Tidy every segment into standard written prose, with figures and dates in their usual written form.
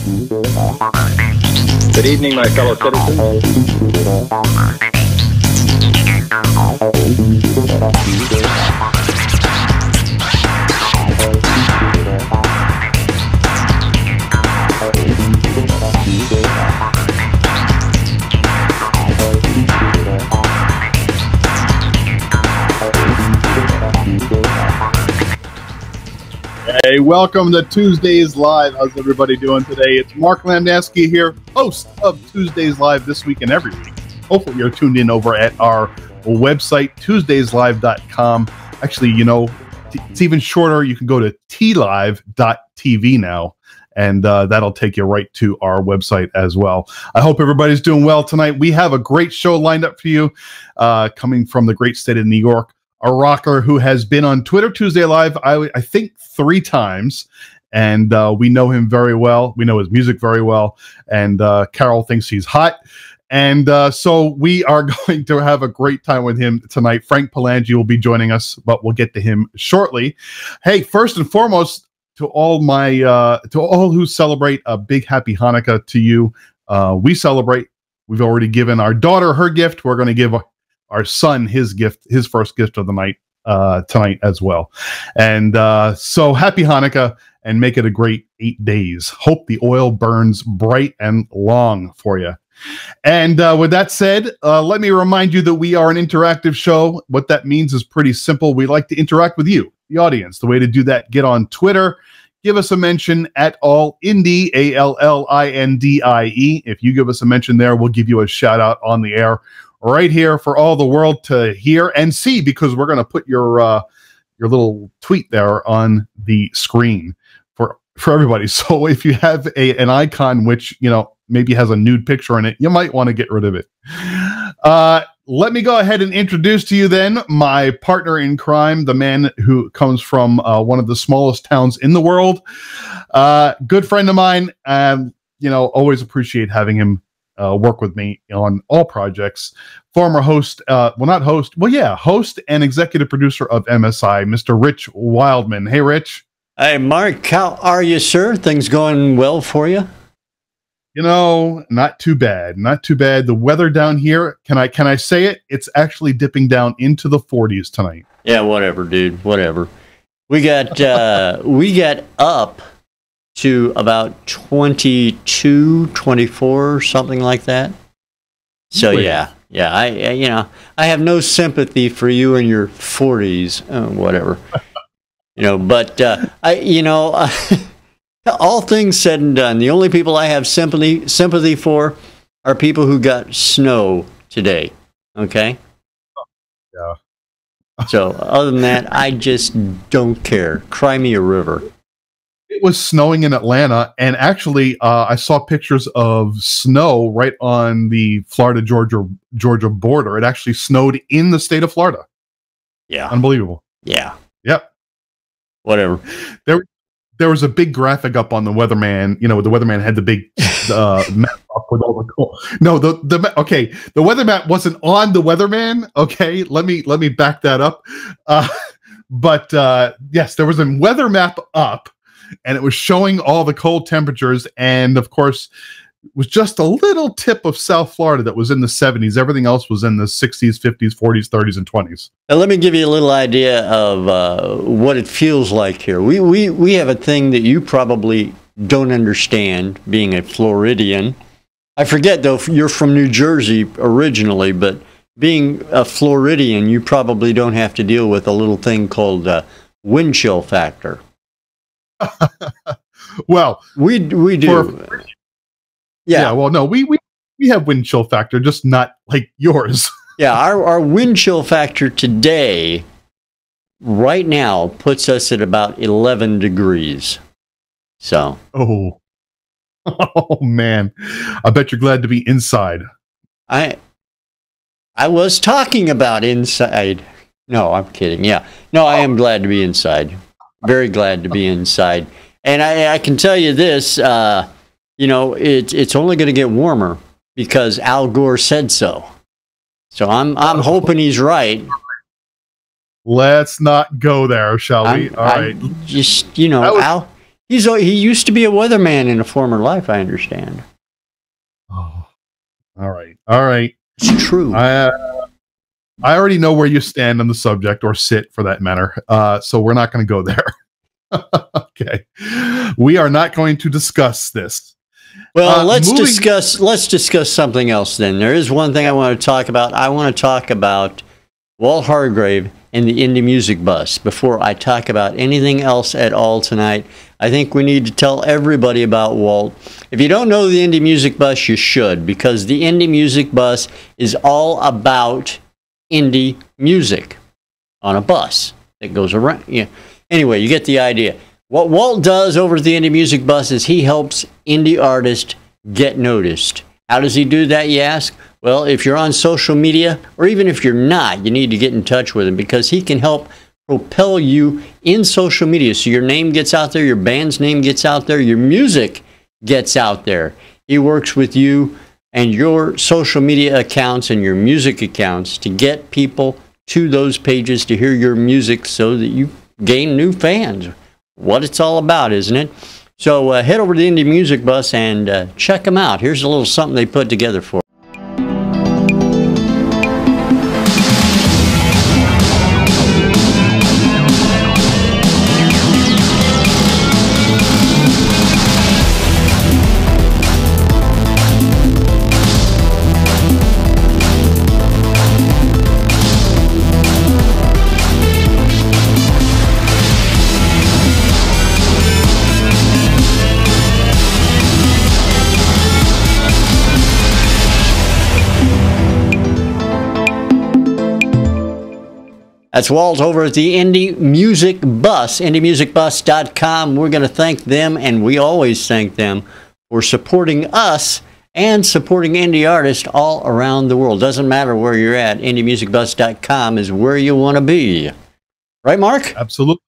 Good evening, my fellow citizens. Hey, welcome to Tuesdays Live. How's everybody doing today? It's Mark Landowski here, host of Tuesdays Live this week and every week. Hopefully you're tuned in over at our website, tuesdayslive.com. Actually, you know, it's even shorter. You can go to tlive.tv now, and that'll take you right to our website as well. I hope everybody's doing well tonight. We have a great show lined up for you, coming from the great state of New York. A rocker who has been on Twitter Tuesday Live, I think 3 times, and we know him very well. We know his music very well, and Carol thinks he's hot. And so we are going to have a great time with him tonight. Frank Palangi will be joining us, but we'll get to him shortly. Hey, first and foremost, to all who celebrate, a big happy Hanukkah to you. We celebrate. We've already given our daughter her gift. We're going to give our son his gift, his first gift of the night tonight as well. And so happy Hanukkah, and make it a great 8 days. Hope the oil burns bright and long for you. And with that said, let me remind you that we are an interactive show. What that means is pretty simple. We like to interact with you, the audience. The way to do that, get on Twitter, give us a mention at AllIndie, ALLINDIE. If you give us a mention there, we'll give you a shout out on the air right here for all the world to hear and see, because we're going to put your little tweet there on the screen for everybody. So if you have an icon which, you know, maybe has a nude picture in it, you might want to get rid of it. Let me go ahead and introduce to you then my partner in crime, the man who comes from one of the smallest towns in the world. Good friend of mine, and you know, always appreciate having him work with me on all projects. Former host, host and executive producer of MSI, Mr. Rich Wildman. Hey, Rich. Hey, Mark. How are you, sir? Things going well for you? You know, not too bad. Not too bad. The weather down here, can I say it? It's actually dipping down into the 40s tonight. Yeah, whatever, dude. Whatever. We got up to about 22, 24, something like that. So yeah, I have no sympathy for you in your 40s, whatever. But all things said and done, the only people I have sympathy for are people who got snow today. Okay? Yeah. So other than that, I just don't care. Cry me a river. It was snowing in Atlanta, and actually, I saw pictures of snow right on the Florida-Georgia border. It actually snowed in the state of Florida. Yeah. Unbelievable. Yeah. Yep. Whatever. There was a big graphic up on the weatherman. You know, the weatherman had the big map up with all the cool. No, the weather map wasn't on the weatherman. Okay, let me back that up. But yes, there was a weather map up, and it was showing all the cold temperatures, and of course, it was just a little tip of South Florida that was in the 70s. Everything else was in the 60s, 50s, 40s, 30s, and 20s. Now, let me give you a little idea of what it feels like here. We have a thing that you probably don't understand, being a Floridian. I forget, though, you're from New Jersey originally, but being a Floridian, you probably don't have to deal with a little thing called wind chill factor. Well, we do. Yeah, well, no, we have wind chill factor, just not like yours. Yeah, our wind chill factor today, right now, puts us at about 11 degrees. So. Oh man, I bet you're glad to be inside. I was talking about inside. No, I'm kidding. Yeah, no, I am glad to be inside. Very glad to be inside, and I can tell you this. It's only going to get warmer because Al Gore said so. So I'm hoping he's right. Let's not go there, shall we? All right. Just Al, He used to be a weatherman in a former life, I understand. Oh, all right. All right. It's true. I already know where you stand on the subject, or sit for that matter. So we're not going to go there. Okay. We are not going to discuss this. Well, let's discuss something else then. There is one thing I want to talk about. I want to talk about Walt Hargrave and the Indie Music Bus. Before I talk about anything else at all tonight, I think we need to tell everybody about Walt. If you don't know the Indie Music Bus, you should, because the Indie Music Bus is all about indie music on a bus that goes around. Yeah. Anyway, you get the idea. What Walt does over at the Indie Music Bus is he helps indie artists get noticed. How does he do that, you ask? Well, if you're on social media, or even if you're not, you need to get in touch with him, because he can help propel you in social media. So your name gets out there, your band's name gets out there, your music gets out there. He works with you and your social media accounts and your music accounts to get people to those pages to hear your music so that you gain new fans. What it's all about, isn't it? So head over to the Indie Music Bus and check them out. Here's a little something they put together for you. That's Walt over at the Indie Music Bus, indiemusicbus.com. We're going to thank them, and we always thank them, for supporting us and supporting indie artists all around the world. Doesn't matter where you're at, indiemusicbus.com is where you want to be. Right, Mark? Absolutely.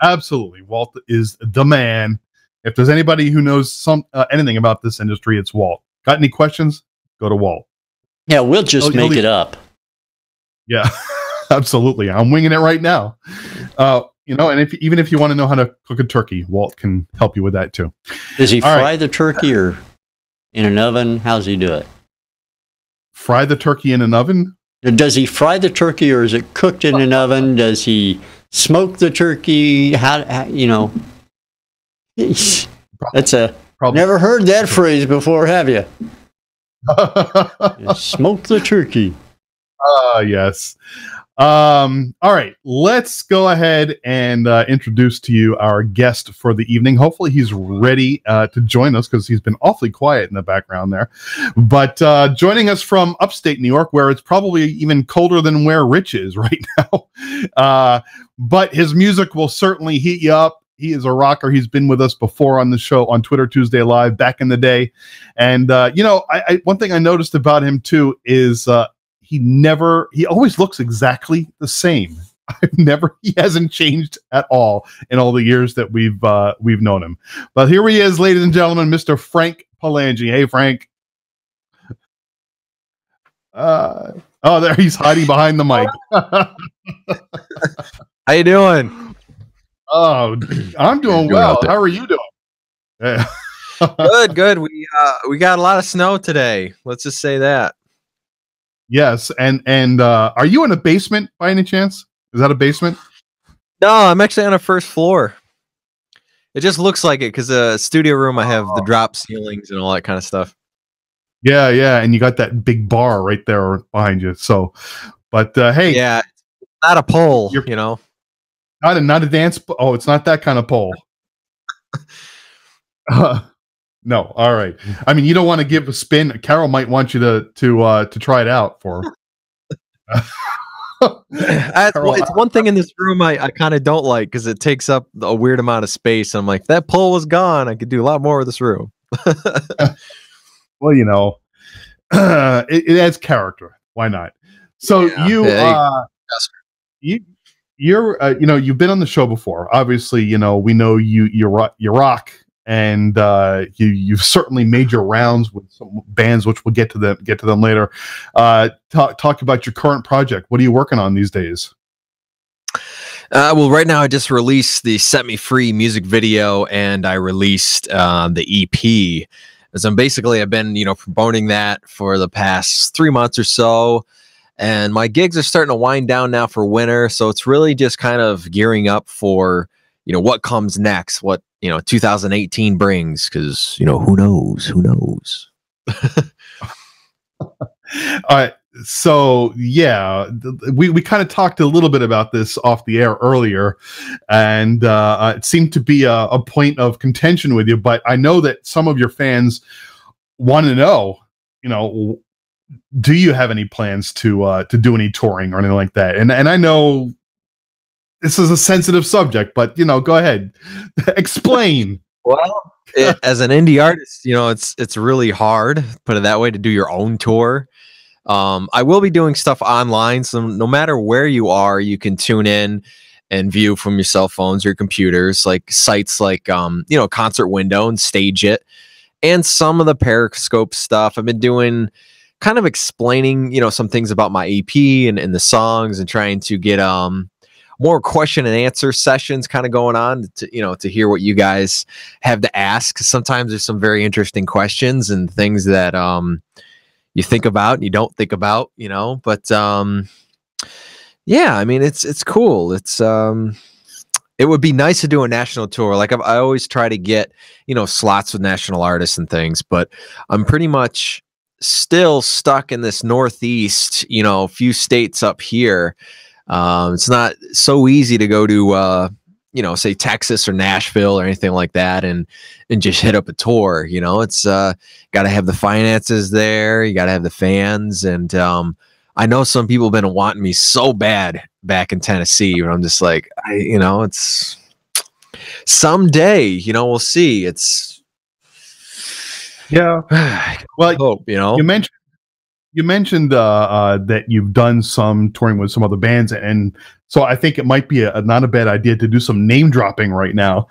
Absolutely. Walt is the man. If there's anybody who knows anything about this industry, it's Walt. Got any questions? Go to Walt. Yeah, we'll just make it up. Yeah. Absolutely. I'm winging it right now. And even if you want to know how to cook a turkey, Walt can help you with that too. Does he fry the turkey or in an oven? How's he do it? Fry the turkey in an oven? Does he fry the turkey, or is it cooked in an oven? Does he smoke the turkey? How you know? Never heard that phrase before, have you? Smoke the turkey. Yes. All right, let's go ahead and introduce to you our guest for the evening. Hopefully he's ready to join us, because he's been awfully quiet in the background there. But joining us from upstate New York, where it's probably even colder than where Rich is right now. But his music will certainly heat you up. He is a rocker. He's been with us before on the show on Twitter Tuesday Live back in the day. And, one thing I noticed about him too is he always looks exactly the same. He hasn't changed at all in all the years that we've known him. But here he is, ladies and gentlemen, Mr. Frank Palangi. Hey, Frank. There he's hiding behind the mic. How you doing? Oh, I'm doing well. How are you doing? Yeah. Good. We got a lot of snow today. Let's just say that. Yes, and are you in a basement by any chance? Is that a basement? No, I'm actually on a first floor. It just looks like it because the studio room, I have the drop ceilings and all that kind of stuff. Yeah, and you got that big bar right there behind you. So, but hey, yeah, it's not a pole, not a dance. Oh, it's not that kind of pole. No, all right. I mean, you don't want to give a spin. Carol might want you to try it out for her. It's one thing in this room I kind of don't like, because it takes up a weird amount of space. I'm like, if that pole was gone, I could do a lot more with this room. Well, it adds character. Why not? So you're you've been on the show before. Obviously, we know you rock. And you've certainly made your rounds with some bands, which we'll get to them later. Talk about your current project. What are you working on these days? Well, right now I just released the Set Me Free music video, and I released the EP. So I've been, promoting that for the past 3 months or so. And my gigs are starting to wind down now for winter. So it's really just kind of gearing up for, what comes next, what, 2018 brings, because, who knows? Who knows? All right. So yeah, we kind of talked a little bit about this off the air earlier, and it seemed to be a point of contention with you. But I know that some of your fans want to know, do you have any plans to do any touring or anything like that? And I know this is a sensitive subject, but go ahead, explain. Well, as an indie artist, it's really hard, put it that way, to do your own tour. I will be doing stuff online, so no matter where you are, you can tune in and view from your cell phones or your computers, like sites like Concert Window and Stage It, and some of the Periscope stuff. I've been doing kind of explaining, some things about my EP and the songs, and trying to get more question and answer sessions kind of going on to hear what you guys have to ask. Sometimes there's some very interesting questions and things that you think about and you don't think about, but yeah, I mean, it's cool. It would be nice to do a national tour. Like I always try to get, slots with national artists and things, but I'm pretty much still stuck in this Northeast, a few states up here. It's not so easy to go to, say Texas or Nashville or anything like that, and just hit up a tour. It's got to have the finances there. You got to have the fans, and I know some people have been wanting me so bad back in Tennessee, but I'm just like, it's someday. We'll see. It's Yeah. Well, hope, you mentioned that you've done some touring with some other bands, and so I think it might be not a bad idea to do some name dropping right now.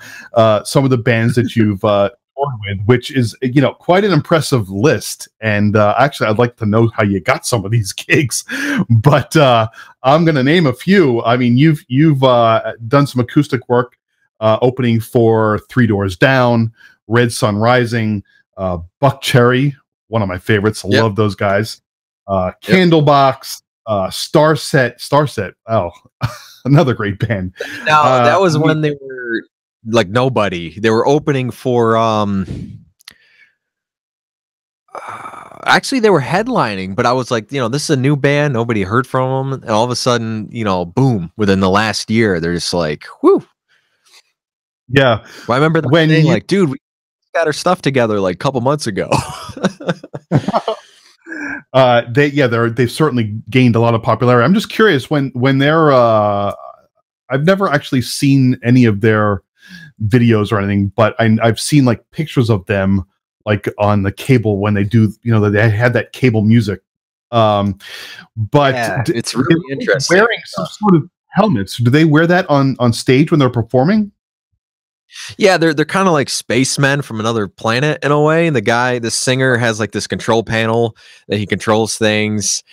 Some of the bands that you've toured with, which is quite an impressive list. And actually, I'd like to know how you got some of these gigs. But I'm going to name a few. I mean, you've done some acoustic work, opening for Three Doors Down, Red Sun Rising, Buck Cherry, one of my favorites. I love those guys. Candlebox, Starset. Oh, another great band. Now that was when they were like nobody. They were opening for actually they were headlining, but I was like, this is a new band, nobody heard from them, and all of a sudden, boom, within the last year, they're just like, whoo. Yeah. Well, I remember when like, dude, we got our stuff together like a couple months ago. They've certainly gained a lot of popularity. I'm just curious when they're I've never actually seen any of their videos or anything, but I've seen like pictures of them like on the cable when they do, they had that cable music. But yeah, it's really interesting. Wearing some sort of helmets. Do they wear that on stage when they're performing? Yeah, they're kind of like spacemen from another planet in a way. And the singer has like this control panel that he controls things.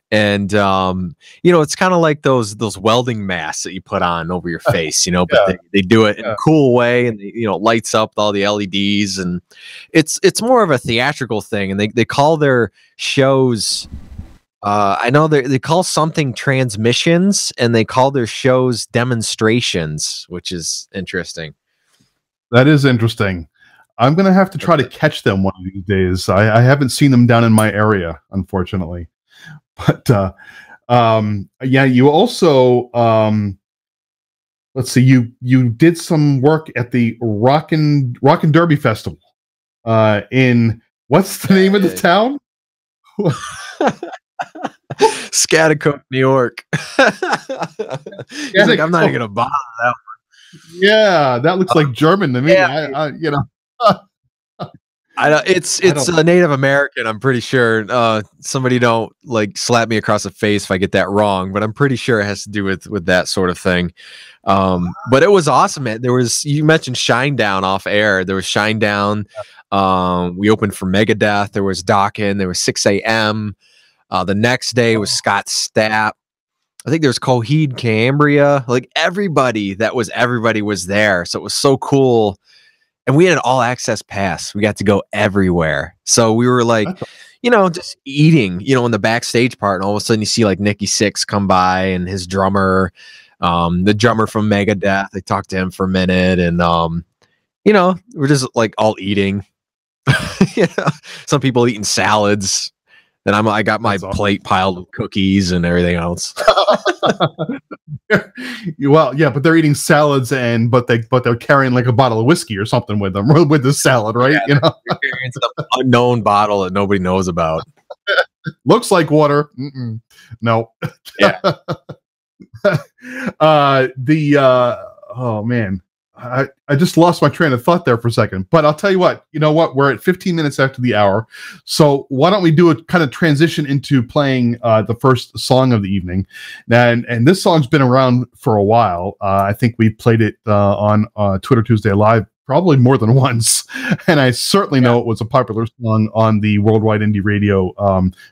And it's kind of like those welding masks that you put on over your face, but they do it in a cool way, and it lights up with all the LEDs, and it's more of a theatrical thing. And they call their shows I know they call something transmissions, and they call their shows demonstrations, which is interesting. That is interesting. I'm going to have to try to catch them one of these days. I haven't seen them down in my area, unfortunately. But yeah, you also let's see, you did some work at the Rockin' Derby Festival in what's the name of the town? Scatticook, New York. He's like, I'm not even gonna bother that one. Yeah, that looks like German to me. Yeah. I know it's a Native American. I'm pretty sure. Somebody don't like slap me across the face if I get that wrong, but I'm pretty sure it has to do with that sort of thing. But it was awesome, man. You mentioned Shinedown off air. There was Shinedown. We opened for Megadeth. There was Dokken. There was 6 a.m. The next day was Scott Stapp. I think there's Coheed, Cambria, like everybody was there. So it was so cool. And we had an all access pass. We got to go everywhere. So we were like, just eating, in the backstage part. And all of a sudden you see like Nikki Sixx come by and his drummer, the drummer from Megadeth. I talked to him for a minute and, we're just like all eating. Some people eating salads. And I got my plate piled with cookies and everything else. Well, yeah, but they're eating salads but they're carrying like a bottle of whiskey or something with them with the salad, right? Yeah, they're carrying some unknown bottle that nobody knows about. Looks like water. No. Yeah. Oh man. I just lost my train of thought there for a second, but I'll tell you what, we're at 15 minutes after the hour. So why don't we do a kind of transition into playing the first song of the evening. And this song's been around for a while. I think we played it on Twitter Tuesday Live probably more than once. And I certainly know it was a popular song on the Worldwide Indie Radio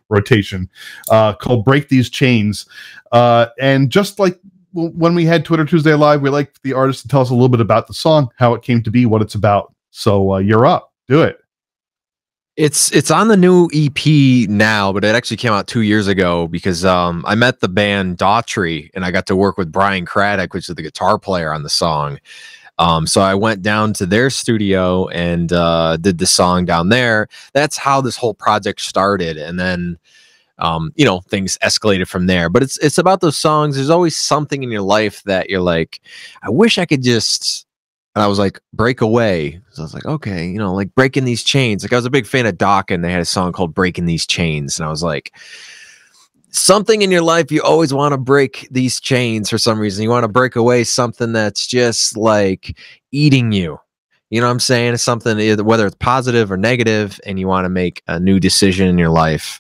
rotation called Break These Chains. And just like when we had Twitter Tuesday Live, we like the artist to tell us a little bit about the song, how it came to be, what it's about. So you're up. Do it. It's on the new EP now, but it actually came out 2 years ago because I met the band Daughtry and I got to work with Brian Craddock, which is the guitar player on the song. So I went down to their studio and did the song down there. That's how this whole project started. And then things escalated from there, but it's about those songs. There's always something in your life that you're like, I wish I could just, and I was like, break away. So I was like, okay, like breaking these chains. Like I was a big fan of Doc and they had a song called Breaking These Chains. And I was like, something in your life, you always want to break these chains for some reason. You want to break away something that's just like eating you. You know what I'm saying? It's something, whether it's positive or negative, and you want to make a new decision in your life.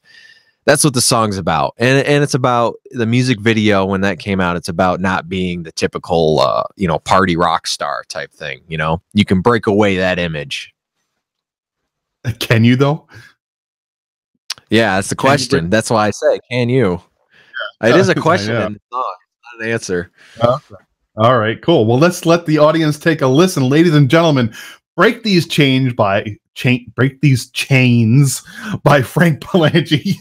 That's what the song's about. And it's about the music video. When that came out, it's about not being the typical, party rock star type thing. You can break away that image. Can you though? Yeah, that's the question. That's why I say, can you? Yeah. It is a question and it's not an answer. Okay. All right, cool. Well, let's let the audience take a listen. Ladies and gentlemen, Break These Chains by Frank Palangi.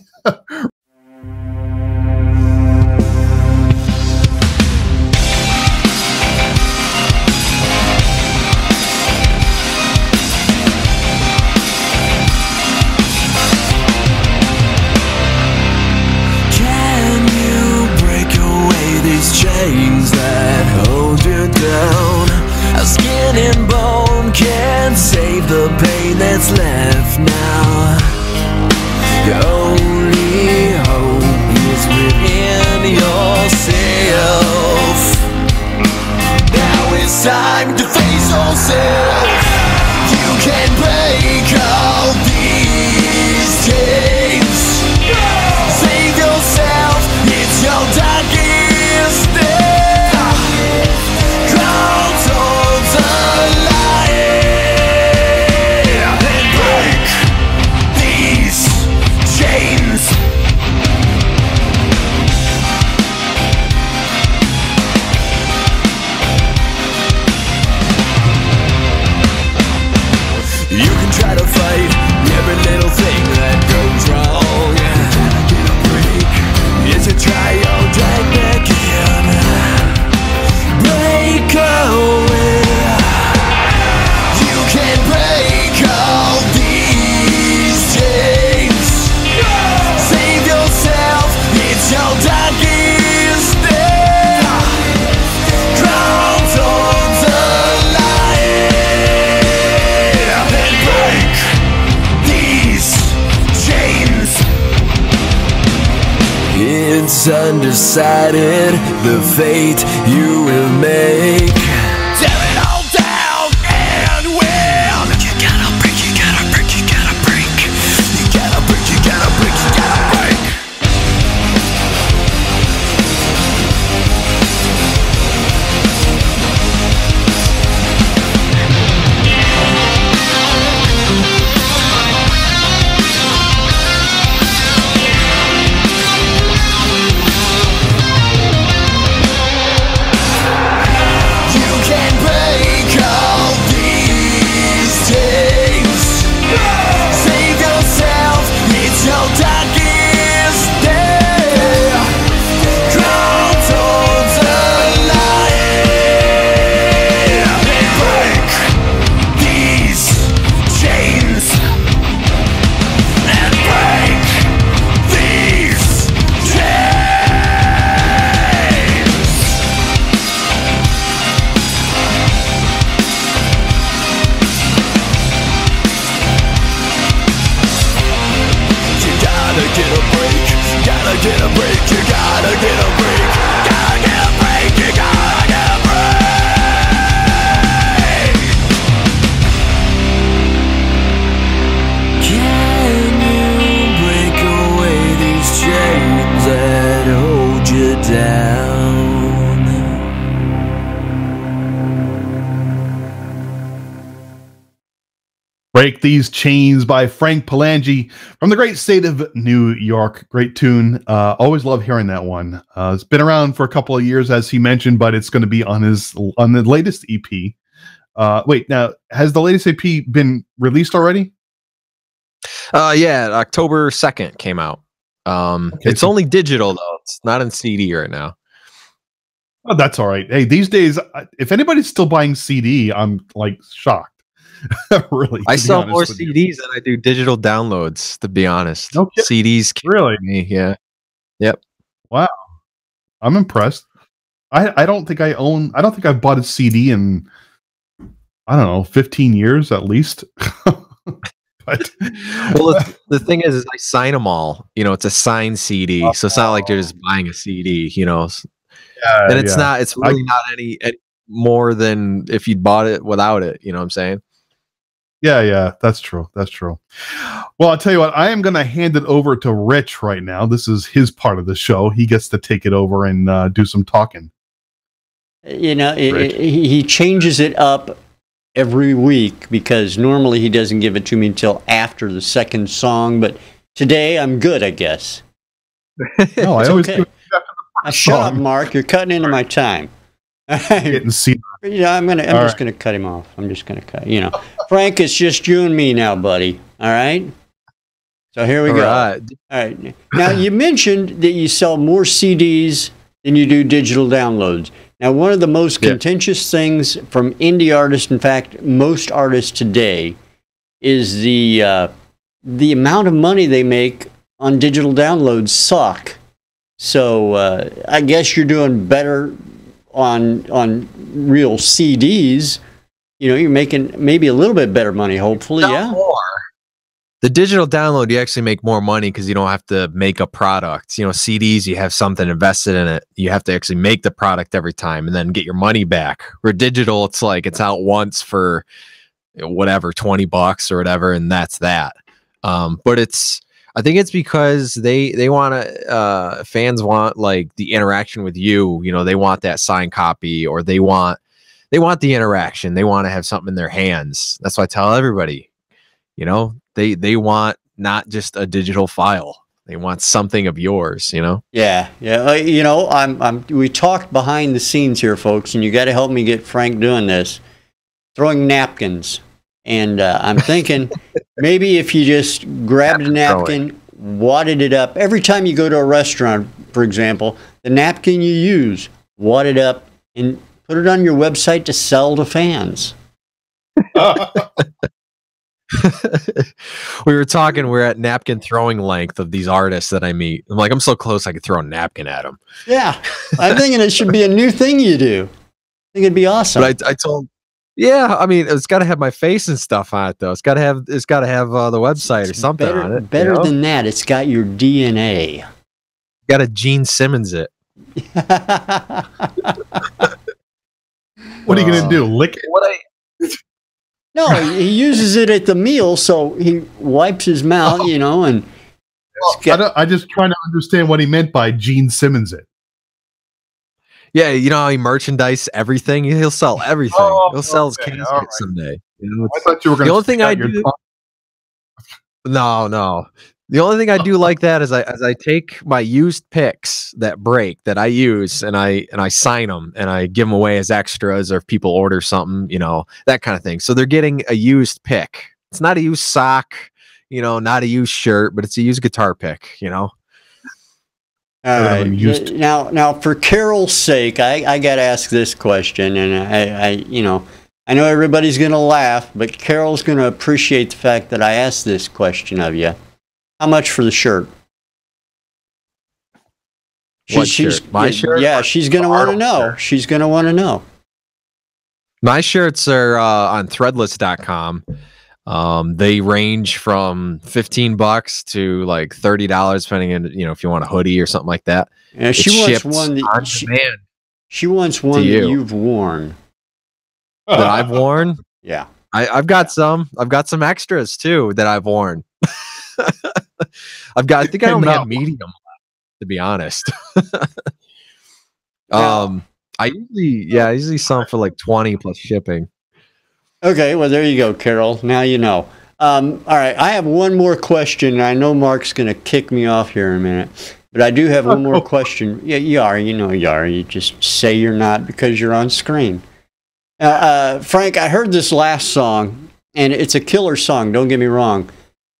Chains that hold you down. A skin and bone can't save the pain that's left now. Your only hope is within yourself. Now it's time to face yourself. You can break all these chains. Save yourself, it's your darkest day. Crawl towards the light and break these chains. You can try to fight every little thing that goes wrong. Get a break. It's a try or drag back in. Break away. You can break all these chains. Save yourself. It's your darkest day. Crawl towards the light and break these chains. It's undecided the fate you will make. Tear it all down and win. You gotta break, you gotta break, you gotta break. You gotta break, you gotta break, you gotta break. gotta get a break, you gotta get a break, gotta get a break, you gotta get a break. Can you break away these chains that hold you down? Break These Chains by Frank Palangi from the great state of New York. Great tune. Always love hearing that one. It's been around for a couple of years, as he mentioned, but it's going to be on the latest EP. Wait, now, has the latest EP been released already? Yeah, October 2nd came out. Okay, it's only digital though. It's not in CD right now. Oh, that's all right. Hey, these days, if anybody's still buying CD, I'm like shocked. Really, I sell more CDs than I do digital downloads, to be honest. Okay. CDs, Really? me, yeah. Yep. Wow, I'm impressed. I don't think I don't think I've bought a CD in, I don't know, 15 years at least. But well, the thing is I sign them all. You know, it's a signed CD, so it's not like you're just buying a CD. You know, and it's not. It's really not any more than if you'd bought it without it. You know what I'm saying? Yeah, that's true. That's true. Well, I'll tell you what, I am going to hand it over to Rich right now. This is his part of the show. He gets to take it over and do some talking. You know, he changes it up every week because normally he doesn't give it to me until after the second song. But today I'm good, I guess. No, I always okay. give it after the first Shut up, song. Mark. You're cutting into my time. Getting CD. You know, I'm just gonna cut him off. I'm just gonna cut. You know, Frank, it's just you and me now, buddy. All right. So here we go. Right. All right. Now you mentioned that you sell more CDs than you do digital downloads. Now, one of the most contentious things from indie artists, in fact, most artists today, is the amount of money they make on digital downloads suck. So I guess you're doing better on real CDs. You know, you're making maybe a little bit better money, hopefully. Not more. The digital download, you actually make more money because you don't have to make a product. You know, CDs, you have something invested in it. You have to actually make the product every time and then get your money back. Where digital, it's like it's out once for whatever, $20 or whatever, and that's that. But I think it's because they want to, fans want like the interaction with you. You know, they want that signed copy, or they want the interaction. They want to have something in their hands. That's why I tell everybody, you know, they want not just a digital file. They want something of yours, you know? Yeah. You know, we talked behind the scenes here, folks, and you got to help me get Frank doing this. Throwing napkins. And I'm thinking maybe if you just grabbed a napkin, wadded it up. Every time you go to a restaurant, for example, the napkin you use, wad it up and put it on your website to sell to fans. We were talking, we're at napkin throwing length of these artists that I meet. I'm like, I'm so close I could throw a napkin at them. Yeah. I'm thinking it should be a new thing you do. I think it'd be awesome. But I told, yeah, I mean, it's got to have my face and stuff on it, though. It's got to have the website or something on it. Better than that, it's got your DNA. Got to Gene Simmons it. What are you going to do? Lick it? No, he uses it at the meal, so he wipes his mouth, you know, and... I just trying to understand what he meant by Gene Simmons it. Yeah, you know how he merchandise everything? He'll sell everything. He'll sell his cancer someday. You know, I thought you were going to... The only thing I do... No. The only thing I do like that is I take my used picks that break that I use and I sign them and I give them away as extras, or if people order something, you know, that kind of thing. So they're getting a used pick. It's not a used sock, you know, not a used shirt, but it's a used guitar pick, you know. All right. Now, for Carol's sake, I got to ask this question, and I know everybody's going to laugh, but Carol's going to appreciate the fact that I asked this question of you. How much for the shirt? What shirt? My shirt? Yeah, she's going to want to know. Shirt. She's going to want to know. My shirts are on threadless.com. They range from $15 to like $30, depending on if you want a hoodie or something like that. Yeah, It's she wants shipped one on that demand she wants one that you. you've worn. that I've worn. Yeah. I've got some. I've got some extras too that I've worn. I think I only have medium left, to be honest. I usually sell them for like 20 plus shipping. Okay, well, there you go, Carol. Now you know. All right, I have one more question. I know Mark's going to kick me off here in a minute, but I do have one more question. Yeah, you are. You know you are. You just say you're not because you're on screen. Frank, I heard this last song, and it's a killer song, don't get me wrong,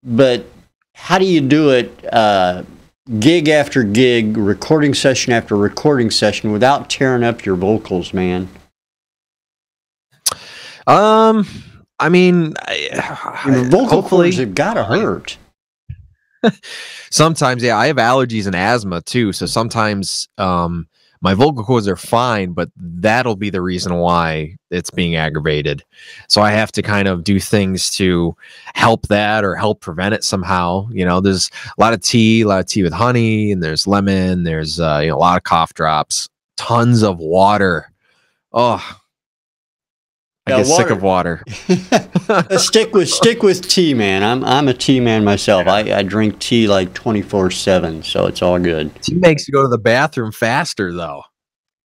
but how do you do it gig after gig, recording session after recording session without tearing up your vocals, man? I mean, vocal cords have got to hurt. Sometimes, yeah, I have allergies and asthma too, so sometimes my vocal cords are fine, but that'll be the reason why it's being aggravated. So I have to kind of do things to help that or help prevent it somehow. There's a lot of tea with honey, and there's lemon, there's a lot of cough drops, tons of water. Oh, I get sick of water. stick with tea, man. I'm a tea man myself. I drink tea like 24/7, so it's all good. Tea makes you go to the bathroom faster, though.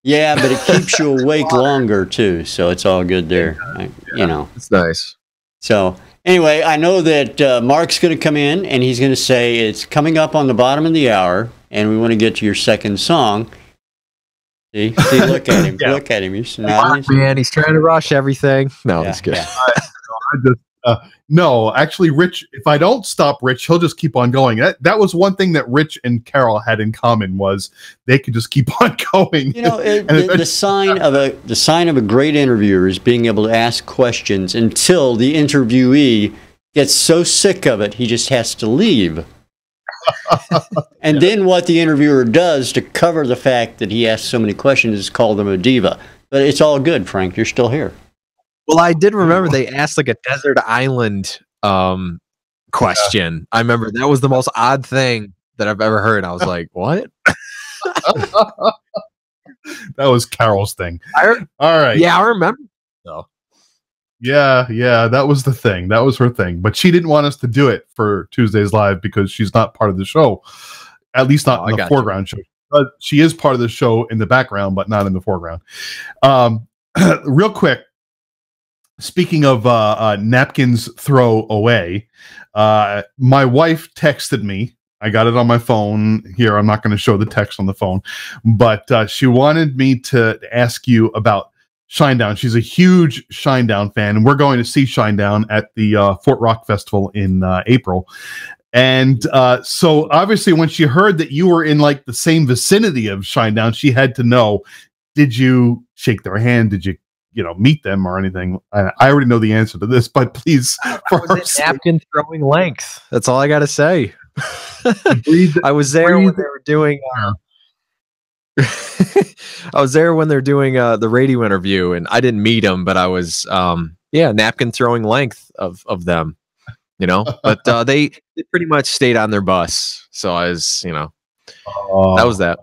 Yeah, but it keeps you awake longer too, so it's all good there. It's nice. So anyway, I know that Mark's going to come in and he's going to say it's coming up on the bottom of the hour, and we want to get to your second song. See, look at him. Yeah. Look at him. He's smiling. Man, he's trying to rush everything. No, that's good. Yeah. No, actually, Rich, if I don't stop Rich, he'll just keep on going. That was one thing that Rich and Carol had in common, was they could just keep on going. The sign of a great interviewer is being able to ask questions until the interviewee gets so sick of it, he just has to leave. And then what the interviewer does to cover the fact that he asked so many questions is call them a diva. But it's all good, Frank. You're still here. Well, I did remember they asked like a desert island question. I remember that was the most odd thing that I've ever heard. I was like, what? That was Carol's thing. All right. Yeah, I remember. So. Yeah, that was the thing. That was her thing. But she didn't want us to do it for Tuesdays Live because she's not part of the show. At least not in the foreground show. She is part of the show in the background, but not in the foreground. Real quick, speaking of napkins throw away, my wife texted me. I got it on my phone here. I'm not going to show the text on the phone, but she wanted me to ask you about Shinedown. She's a huge Shinedown fan, and we're going to see Shinedown at the Fort Rock Festival in April. And so obviously when she heard that you were in like the same vicinity of Shinedown, she had to know, did you shake their hand? Did you meet them or anything? I already know the answer to this, but please. Napkin throwing length. That's all I got to say. I was there when they were doing I was there when they're doing the radio interview, and I didn't meet them, but I was napkin throwing length of them, but they pretty much stayed on their bus, so I was that was that.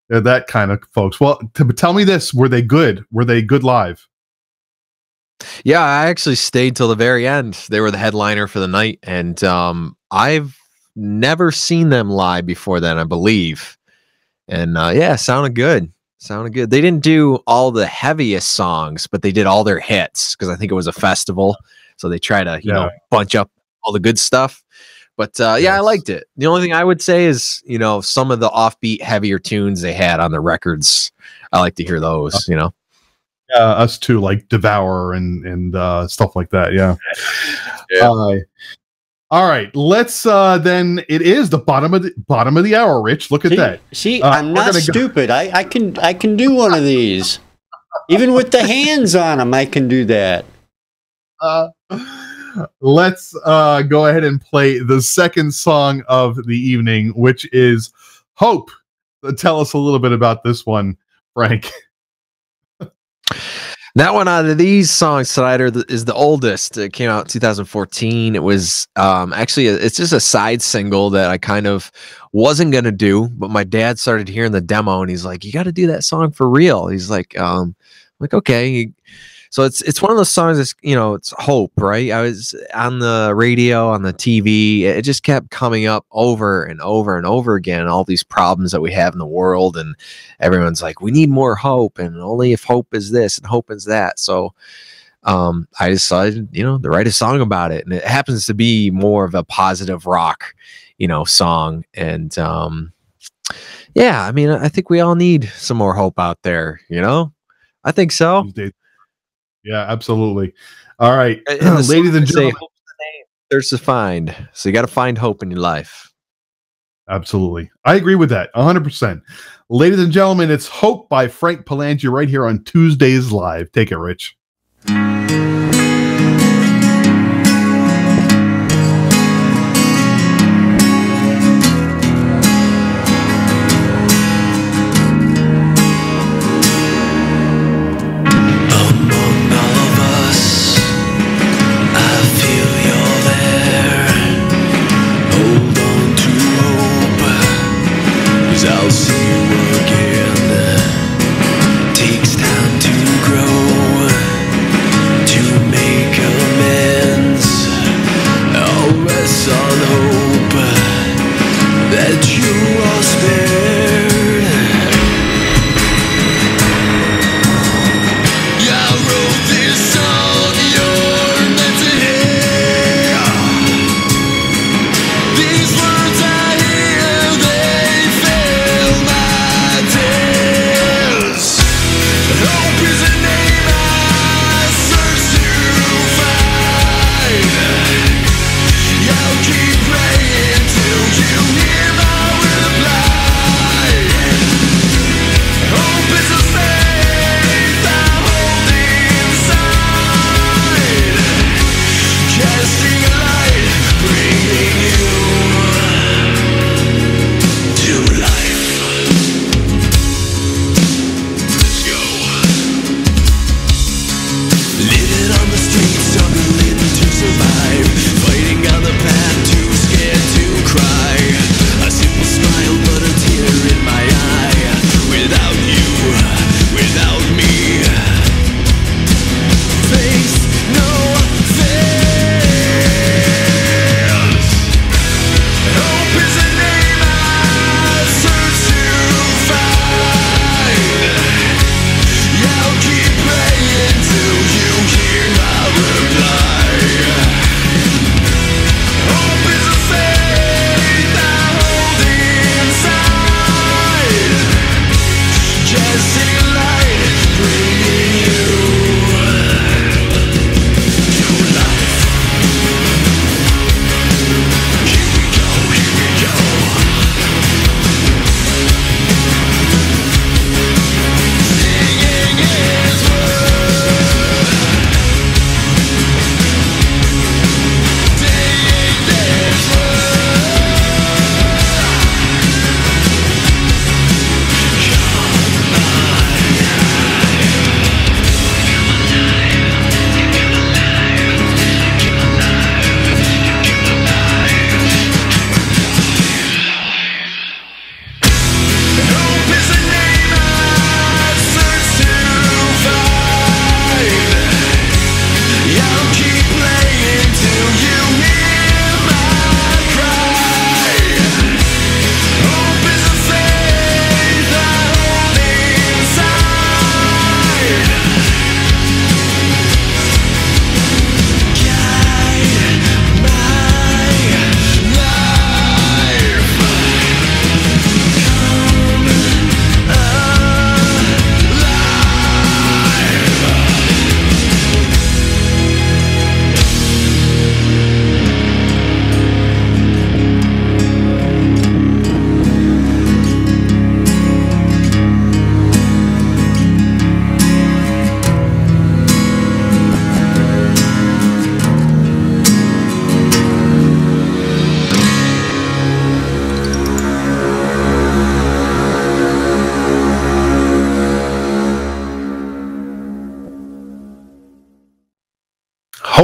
They're that kind of folks. Well, tell me this: were they good live? Yeah, I actually stayed till the very end. They were the headliner for the night, and I've never seen them live before then, I believe. And sounded good. They didn't do all the heaviest songs, but they did all their hits because I think it was a festival, so they try to bunch up all the good stuff. But I liked it. The only thing I would say is some of the offbeat, heavier tunes they had on the records. I like to hear those. Yeah, us too, like Devour and stuff like that. Yeah. All right, let's then. It is the bottom of the hour, Rich. Look at that. See, I'm not stupid. I can do one of these. Even with the hands on them, I can do that. Let's go ahead and play the second song of the evening, which is Hope. Tell us a little bit about this one, Frank. That one out of these songs tonight is the oldest. It came out in 2014. It was actually it's just a side single that I kind of wasn't gonna do, but my dad started hearing the demo and he's like, "You got to do that song for real." He's like, okay. So it's one of those songs that's, it's hope, right? I was on the radio, on the TV. It just kept coming up over and over and over again. All these problems that we have in the world, and everyone's like, we need more hope, and only if hope is this and hope is that. So I decided, to write a song about it, and it happens to be more of a positive rock, song. And yeah, I mean, I think we all need some more hope out there. I think so. Yeah, absolutely. All right, and ladies and gentlemen, there's to find. So you got to find hope in your life. Absolutely. I agree with that 100%. Ladies and gentlemen, it's Hope by Frank Palangi right here on Tuesdays Live. Take it, Rich. I'll see you again. Takes time to grow, to make amends. I'll rest on hope that you are spared. I wrote this song you're meant to hear. These words I hear, they fill my tears. Hope is a name I search to find. I'll keep praying.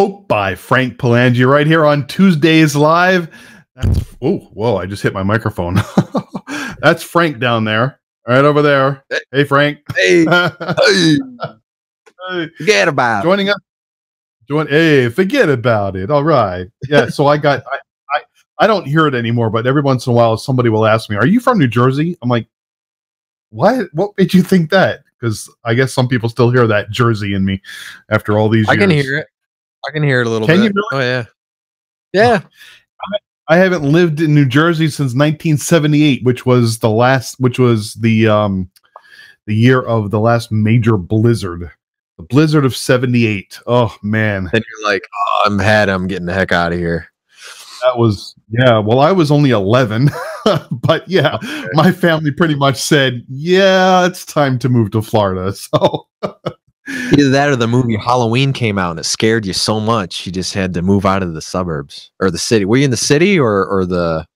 Hope by Frank Palangi right here on Tuesdays Live. Whoa, I just hit my microphone. That's Frank down there, right over there. Hey, Frank. Hey, Hey. forget about Joining us. Hey, forget about it. All right. Yeah, so I don't hear it anymore, but every once in a while somebody will ask me, "Are you from New Jersey?" I'm like, "What? What made you think that?" Because I guess some people still hear that Jersey in me after all these years. I can hear it. I can hear it a little Can bit. you really? Oh yeah. Yeah. I haven't lived in New Jersey since 1978, which was the year of the last major blizzard. The blizzard of 78. Oh man. Then you're like, oh, I'm getting the heck out of here. That was, yeah. Well, I was only 11, but yeah, Okay. my family pretty much said, yeah, it's time to move to Florida. So Either that or the movie Halloween came out and it scared you so much you just had to move out of the suburbs or the city. Were you in the city or the?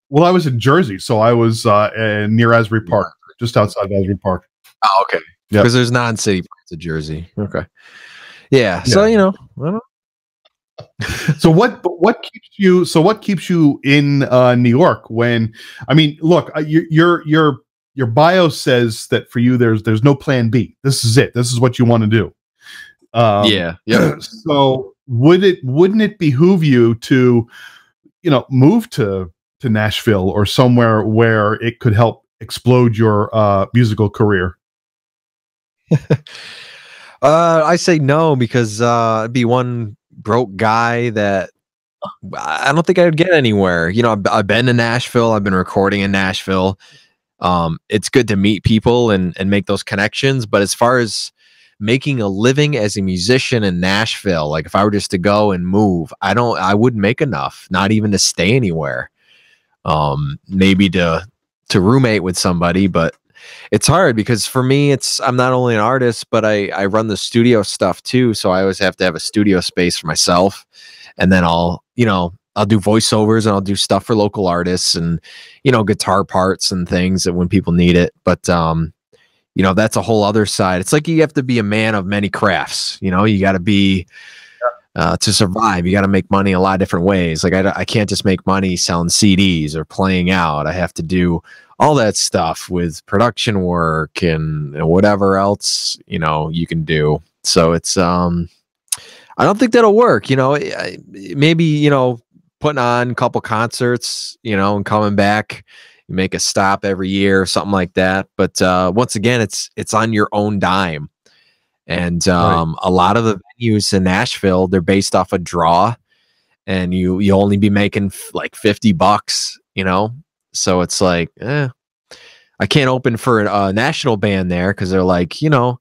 well, I was in Jersey, so I was near Asbury Park, just outside Asbury Park. Oh, okay. Yep. Because there's non-city parts of Jersey. Okay. Yeah. So I don't know. So what keeps you in New York when, I mean, look, your bio says that for you there's no plan B. This is it. This is what you want to do. Yeah. So wouldn't it behoove you to, move to Nashville or somewhere where it could help explode your musical career? I say no because I'd be one broke guy that I don't think I'd get anywhere. I've been to Nashville. I've been recording in Nashville. It's good to meet people and make those connections. But as far as making a living as a musician in Nashville, like if I were just to go and move, I wouldn't make enough, not even to stay anywhere. Maybe to roommate with somebody, but it's hard because for me, I'm not only an artist, but I run the studio stuff too. So I always have to have a studio space for myself. And then I'll do voiceovers and I'll do stuff for local artists and, guitar parts and things that when people need it. But, that's a whole other side. It's like you have to be a man of many crafts. You got to be to survive. You got to make money a lot of different ways. Like I can't just make money selling CDs or playing out. I have to do all that stuff with production work and whatever else, you can do. So it's, I don't think that'll work. Maybe, putting on a couple concerts, and coming back, you make a stop every year or something like that. But once again, it's on your own dime. And a lot of the venues in Nashville, they're based off a draw, and you only be making like $50, So it's like, I can't open for a national band there because they're like, you don't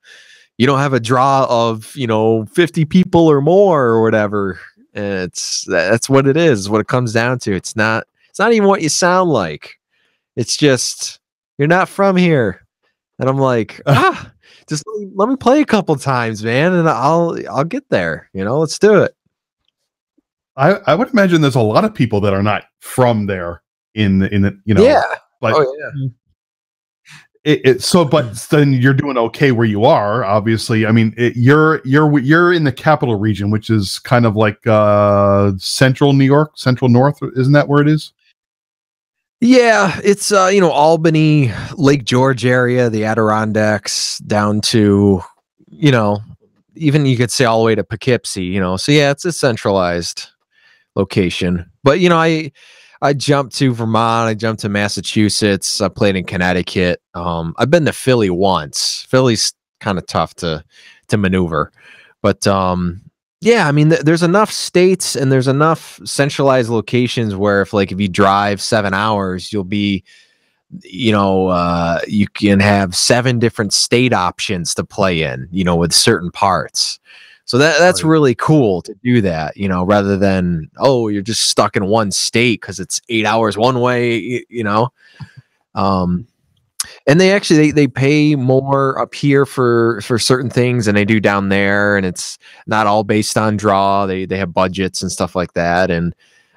have a draw of 50 people or more or whatever. And that's what it is. What it comes down to. It's not even what you sound like. It's just you're not from here. And I'm like, just let me play a couple times, man, and I'll get there. Let's do it. I would imagine there's a lot of people that are not from there in the Yeah. But yeah. But then you're doing okay where you are. Obviously, I mean, you're in the capital region, which is kind of like central New York, central north. Isn't that where it is? Yeah, it's Albany, Lake George area, the Adirondacks, down to even you could say all the way to Poughkeepsie. So yeah, it's a centralized location. But I jumped to Vermont. I jumped to Massachusetts. I played in Connecticut. I've been to Philly once. Philly's kind of tough to maneuver, but yeah, I mean, there's enough states and there's enough centralized locations where if you drive 7 hours, you'll be, you can have 7 different state options to play in, with certain parts. So that's Right. really cool to do that, rather than, you're just stuck in one state because it's 8 hours one way, and they actually they pay more up here for certain things than they do down there, and it's not all based on draw. They have budgets and stuff like that. And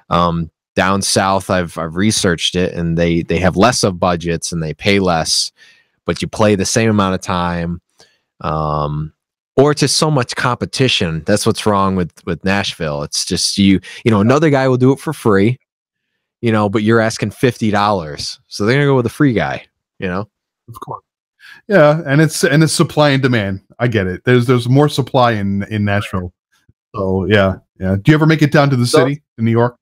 down south, I've researched it, and they have less of budgets and they pay less, but you play the same amount of time. or it's just so much competition. That's what's wrong with Nashville. It's just another guy will do it for free, but you're asking $50, so they're gonna go with a free guy. Of course. Yeah, and it's supply and demand. I get it. There's more supply in Nashville. So yeah. Do you ever make it down to the city in New York?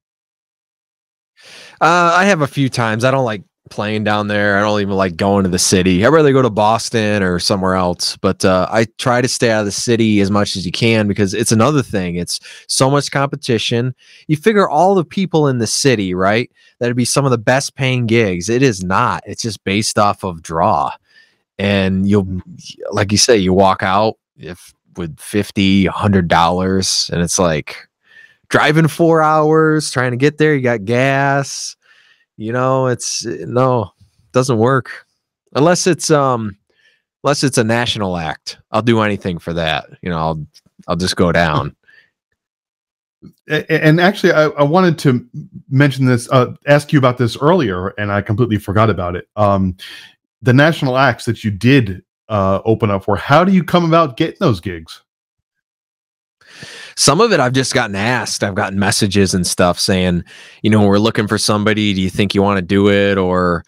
I have a few times. I don't like playing down there. I don't even like going to the city. I'd rather go to Boston or somewhere else. But I try to stay out of the city as much as you can, because it's another thing. It's so much competition. You figure all the people in the city, right? That'd be some of the best paying gigs. It is not. It's just based off of draw. And you'll, like you say, you walk out with $50, $100, and it's like driving 4 hours trying to get there. You got gas. Doesn't work unless it's a national act. I'll do anything for that. I'll just go down. And actually, I wanted to mention this, ask you about this earlier, and I completely forgot about it. The national acts that you did open up for, how do you come about getting those gigs? Some of it I've just gotten asked. I've gotten messages and stuff saying, we're looking for somebody. Do you think you want to do it? Or